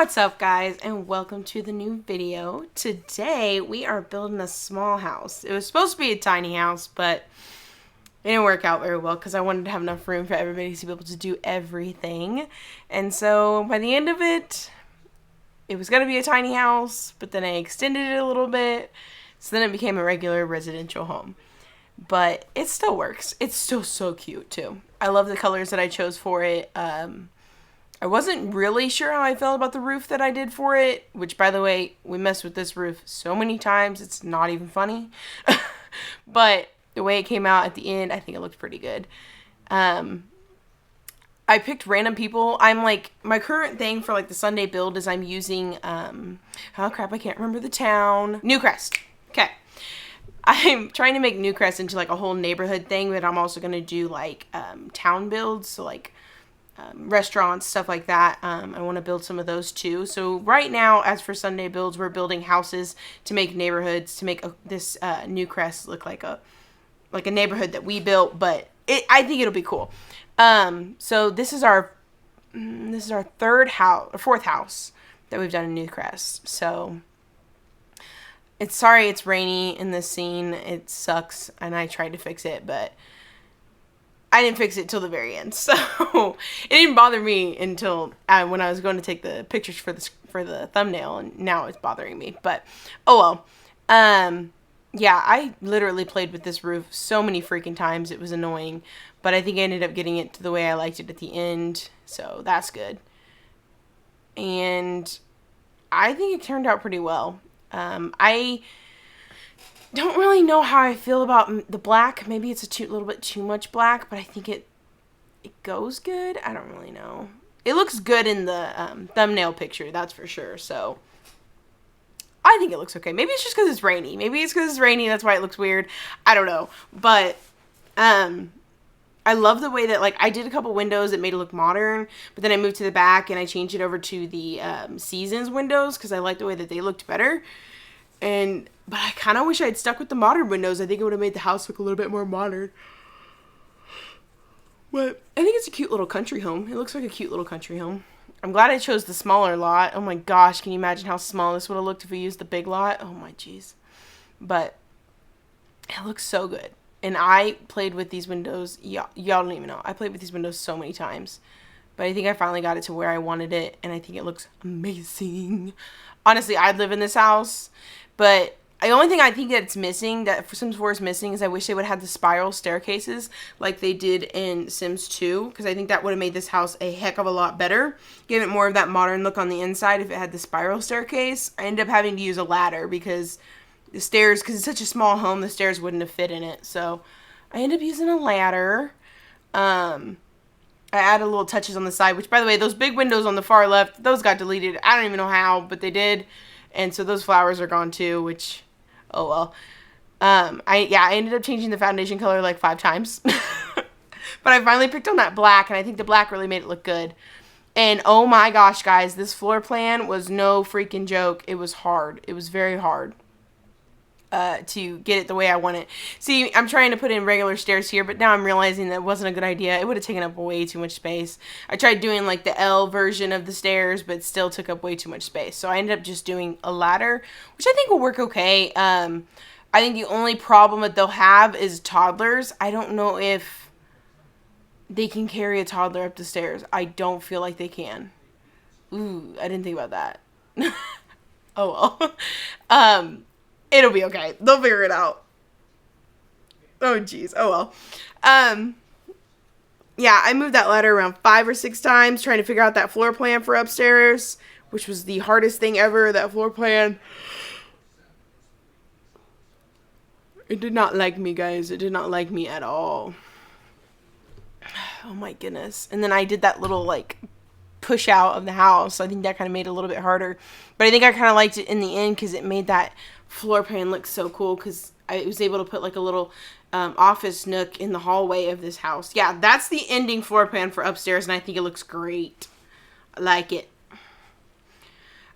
What's up, guys, and welcome to the new video. Today we are building a small house. It was supposed to be a tiny house, but it didn't work out very well because I wanted to have enough room for everybody to be able to do everything. And so by the end of it, it was going to be a tiny house, but then I extended it a little bit, so then it became a regular residential home. But it still works. It's still so cute too. I love the colors that I chose for it. I wasn't really sure how I felt about the roof that I did for it, which, by the way, we messed with this roof so many times, it's not even funny. But the way it came out at the end, I think it looked pretty good. I picked random people. I'm like, my current thing for like the Sunday build is I'm using, oh crap, I can't remember the town. Newcrest. Okay. I'm trying to make Newcrest into like a whole neighborhood thing, but I'm also going to do like town builds, so like restaurants, stuff like that. I want to build some of those too. So right now, as for Sunday builds, we're building houses to make neighborhoods, to make this Newcrest look like a neighborhood that we built, but I think it'll be cool. So this is our fourth house that we've done in Newcrest. So it's rainy in this scene. It sucks, and I tried to fix it, but I didn't fix it till the very end, so it didn't bother me until when I was going to take the pictures for the thumbnail, and now it's bothering me. But oh well. Yeah, I literally played with this roof so many freaking times. It was annoying, but I think I ended up getting it to the way I liked it at the end, so that's good. And I think it turned out pretty well. I don't really know how I feel about the black. Maybe it's a little bit too much black, but I think it goes good. I don't really know. It looks good in the thumbnail picture, that's for sure. So I think it looks okay. Maybe it's just because it's rainy. That's why it looks weird. I don't know. But I love the way that, like, I did a couple windows that made it look modern, but then I moved to the back and I changed it over to the Seasons windows because I like the way that they looked better. But I kind of wish I had stuck with the modern windows. I think it would have made the house look a little bit more modern. But I think it's a cute little country home. It looks like a cute little country home. I'm glad I chose the smaller lot. Oh my gosh, can you imagine how small this would have looked if we used the big lot? Oh my jeez. But it looks so good. And I played with these windows. Y'all don't even know. I played with these windows so many times. But I think I finally got it to where I wanted it. And I think it looks amazing. Honestly, I'd live in this house. But the only thing I think that it's missing, that Sims 4 is missing, is I wish they would have the spiral staircases like they did in Sims 2. Because I think that would have made this house a heck of a lot better. Gave it more of that modern look on the inside if it had the spiral staircase. I ended up having to use a ladder because the stairs, because it's such a small home, the stairs wouldn't have fit in it. So I ended up using a ladder. I added little touches on the side, which, by the way, those big windows on the far left, those got deleted. I don't even know how, but they did. And so those flowers are gone too, which, oh well. I ended up changing the foundation color like 5 times. But I finally picked on that black, and I think the black really made it look good. And oh my gosh, guys, this floor plan was no freaking joke. It was hard. It was very hard to get it the way I want it. See, I'm trying to put in regular stairs here, but now I'm realizing that wasn't a good idea. It would have taken up way too much space. I tried doing like the L version of the stairs, but still took up way too much space. So I ended up just doing a ladder, which I think will work okay. I think the only problem that they'll have is toddlers. I don't know if they can carry a toddler up the stairs. I don't feel like they can. Ooh, I didn't think about that. Oh well. It'll be okay. They'll figure it out. Oh, jeez. Oh, well. Yeah, I moved that ladder around 5 or 6 times trying to figure out that floor plan for upstairs, which was the hardest thing ever, that floor plan. It did not like me, guys. It did not like me at all. Oh, my goodness. And then I did that little, like, push out of the house. I think that kind of made it a little bit harder. But I think I kind of liked it in the end because it made that floor plan looks so cool because I was able to put like a little office nook in the hallway of this house. Yeah, that's the ending floor plan for upstairs, and I think it looks great. I like it.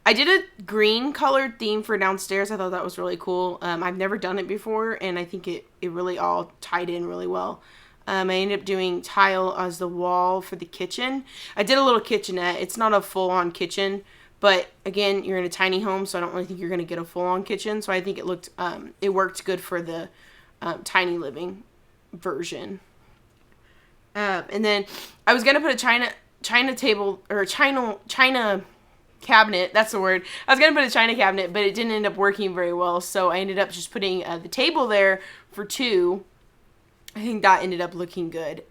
I did a green colored theme for downstairs. I thought that was really cool. I've never done it before, and I think it really all tied in really well. I ended up doing tile as the wall for the kitchen. I did a little kitchenette. It's not a full-on kitchen, But again, you're in a tiny home, so I don't really think you're going to get a full-on kitchen. So I think it worked good for the tiny living version. And then I was going to put a China table, or China cabinet, that's the word. I was going to put a China cabinet, but it didn't end up working very well. So I ended up just putting the table there for 2. I think that ended up looking good.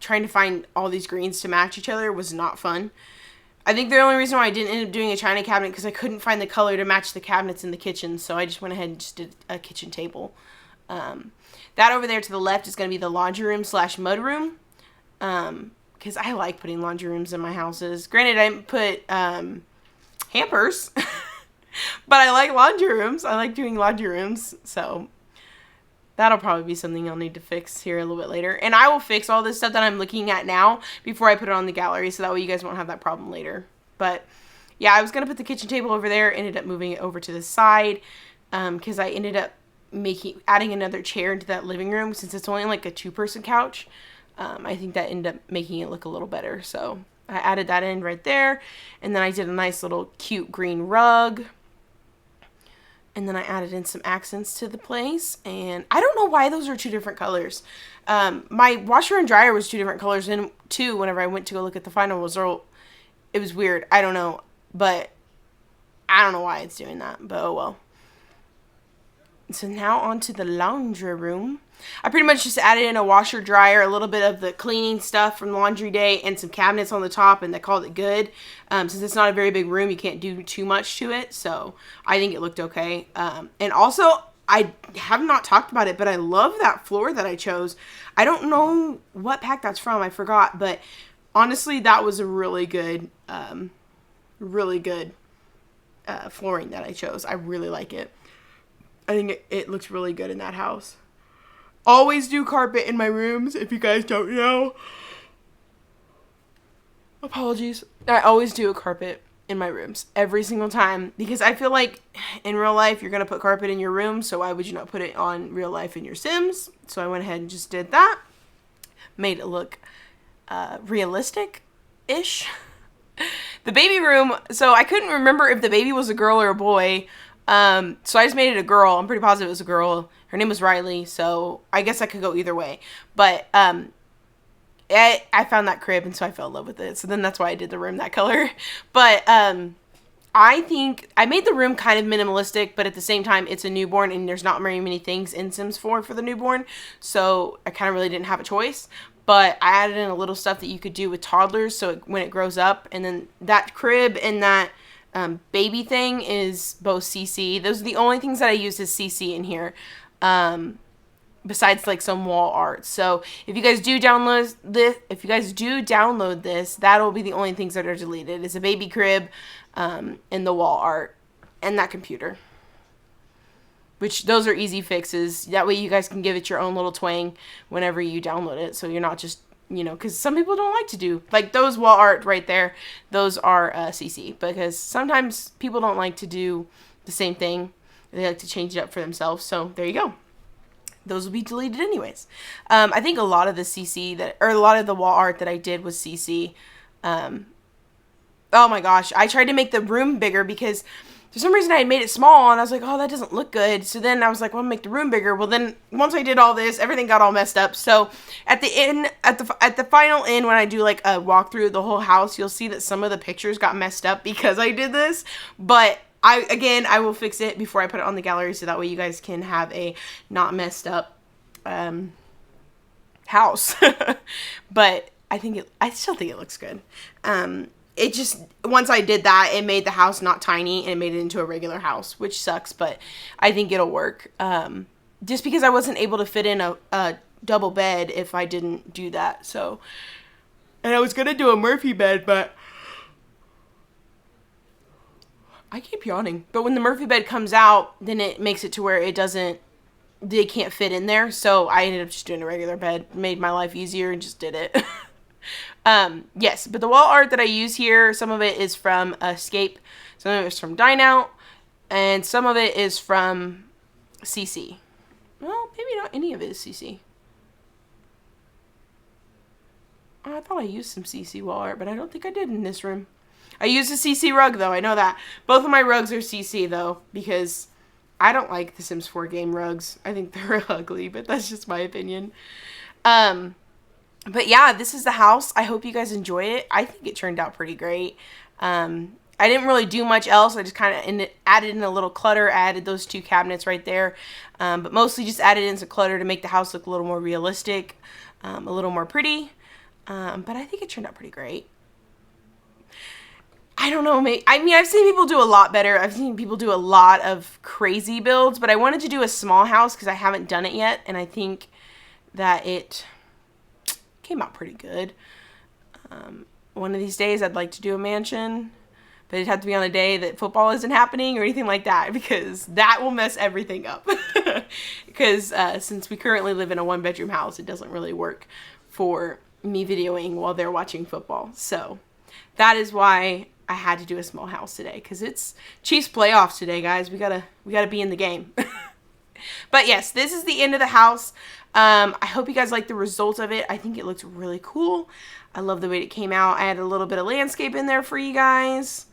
Trying to find all these greens to match each other was not fun. I think the only reason why I didn't end up doing a China cabinet because I couldn't find the color to match the cabinets in the kitchen. So I just went ahead and just did a kitchen table. That over there to the left is going to be the laundry room / mudroom. Because I like putting laundry rooms in my houses. Granted, I didn't put hampers. But I like laundry rooms. I like doing laundry rooms. So that'll probably be something I'll need to fix here a little bit later. And I will fix all this stuff that I'm looking at now before I put it on the gallery. So that way you guys won't have that problem later. But yeah, I was going to put the kitchen table over there. Ended up moving it over to the side. Because I ended up adding another chair into that living room. Since it's only like a 2-person couch. I think that ended up making it look a little better. So I added that in right there. And then I did a nice little cute green rug. And then I added in some accents to the place. And I don't know why those are 2 different colors. My washer and dryer was 2 different colors. And too, whenever I went to go look at the final result, it was weird. I don't know. But I don't know why it's doing that. But oh well. So now on to the laundry room. I pretty much just added in a washer dryer, a little bit of the cleaning stuff from laundry day, and some cabinets on the top, and they called it good. Since it's not a very big room, you can't do too much to it, so I think it looked okay. And also, I have not talked about it, but I love that floor that I chose. I don't know what pack that's from, I forgot, but honestly, that was a really good flooring that I chose. I really like it. I think it looks really good in that house. Always do carpet in my rooms, if you guys don't know. Apologies. I always do a carpet in my rooms every single time because I feel like in real life you're going to put carpet in your room, so why would you not put it on real life in your Sims? So I went ahead and just did that. Made it look realistic-ish. The baby room, so I couldn't remember if the baby was a girl or a boy. So I just made it a girl. I'm pretty positive it was a girl. Her name was Riley, so I guess I could go either way. But I found that crib, and so I fell in love with it. So then that's why I did the room that color. But I think I made the room kind of minimalistic, but at the same time, it's a newborn, and there's not very many things in Sims 4 for the newborn. So I kind of really didn't have a choice. But I added in a little stuff that you could do with toddlers, so when it grows up. And then that crib and that baby thing is both CC. Those are the only things that I used as CC in here. Besides like some wall art. So if you guys do download this, that'll be the only things that are deleted. Is a baby crib, and the wall art, and that computer. Which those are easy fixes. That way you guys can give it your own little twang whenever you download it. So you're not just, because some people don't like to do, like those wall art right there, those are CC. Because sometimes people don't like to do the same thing. They like to change it up for themselves. So there you go. Those will be deleted anyways. I think a lot of the a lot of the wall art that I did was CC. Oh my gosh. I tried to make the room bigger because for some reason I had made it small and I was like, oh, that doesn't look good. So then I was like, well, I'll make the room bigger. Well, then once I did all this, everything got all messed up. So at the end, at the final end, when I do like a walkthrough of the whole house, you'll see that some of the pictures got messed up because I did this. But I will fix it before I put it on the gallery so that way you guys can have a not messed up house. But I still think it looks good. It just, once I did that, it made the house not tiny and it made it into a regular house, which sucks, but I think it'll work. Just because I wasn't able to fit in a double bed if I didn't do that. So, and I was going to do a Murphy bed, but I keep yawning. But when the Murphy bed comes out, then it makes it to where they can't fit in there. So I ended up just doing a regular bed, made my life easier and just did it. Yes, but the wall art that I use here, some of it is from Escape, some of it is from Dine Out, and some of it is from CC. Well, maybe not any of it is CC. Oh, I thought I used some CC wall art, but I don't think I did in this room. I used a CC rug, though. I know that. Both of my rugs are CC, though, because I don't like the Sims 4 game rugs. I think they're ugly, but that's just my opinion. But yeah, this is the house. I hope you guys enjoy it. I think it turned out pretty great. I didn't really do much else. I just kind of added in a little clutter. I added those 2 cabinets right there. But mostly just added in some clutter to make the house look a little more realistic, a little more pretty. But I think it turned out pretty great. I don't know. I mean, I've seen people do a lot better. I've seen people do a lot of crazy builds. But I wanted to do a small house because I haven't done it yet. And I think that it came out pretty good. One of these days, I'd like to do a mansion. But it'd have to be on a day that football isn't happening or anything like that, because that will mess everything up. Because since we currently live in a 1-bedroom house, it doesn't really work for me videoing while they're watching football. So that is why I had to do a small house today, because it's Chiefs playoffs today, guys. We gotta be in the game. But yes, this is the end of the house. I hope you guys like the result of it. I think it looks really cool. I love the way it came out. I had a little bit of landscape in there for you guys.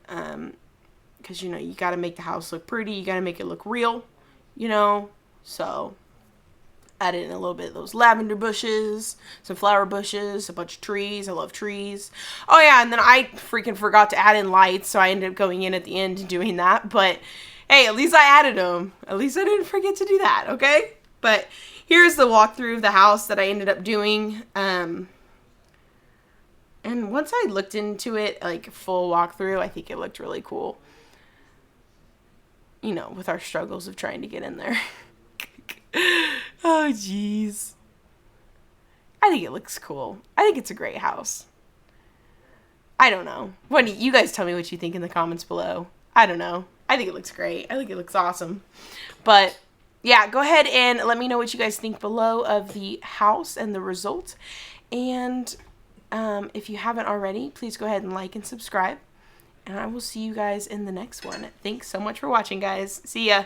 Because, you know, you got to make the house look pretty. You got to make it look real, you know. So, added in a little bit of those lavender bushes, some flower bushes, a bunch of trees. I love trees. Oh, yeah, and then I freaking forgot to add in lights, so I ended up going in at the end and doing that. But, hey, at least I added them. At least I didn't forget to do that, okay? But here's the walkthrough of the house that I ended up doing. And once I looked into it, like, full walkthrough, I think it looked really cool. You know, with our struggles of trying to get in there. Oh, jeez. I think it looks cool. I think it's a great house. I don't know. You guys tell me what you think in the comments below. I don't know. I think it looks great. I think it looks awesome. But, yeah, go ahead and let me know what you guys think below of the house and the results. And if you haven't already, please go ahead and like and subscribe. And I will see you guys in the next one. Thanks so much for watching, guys. See ya.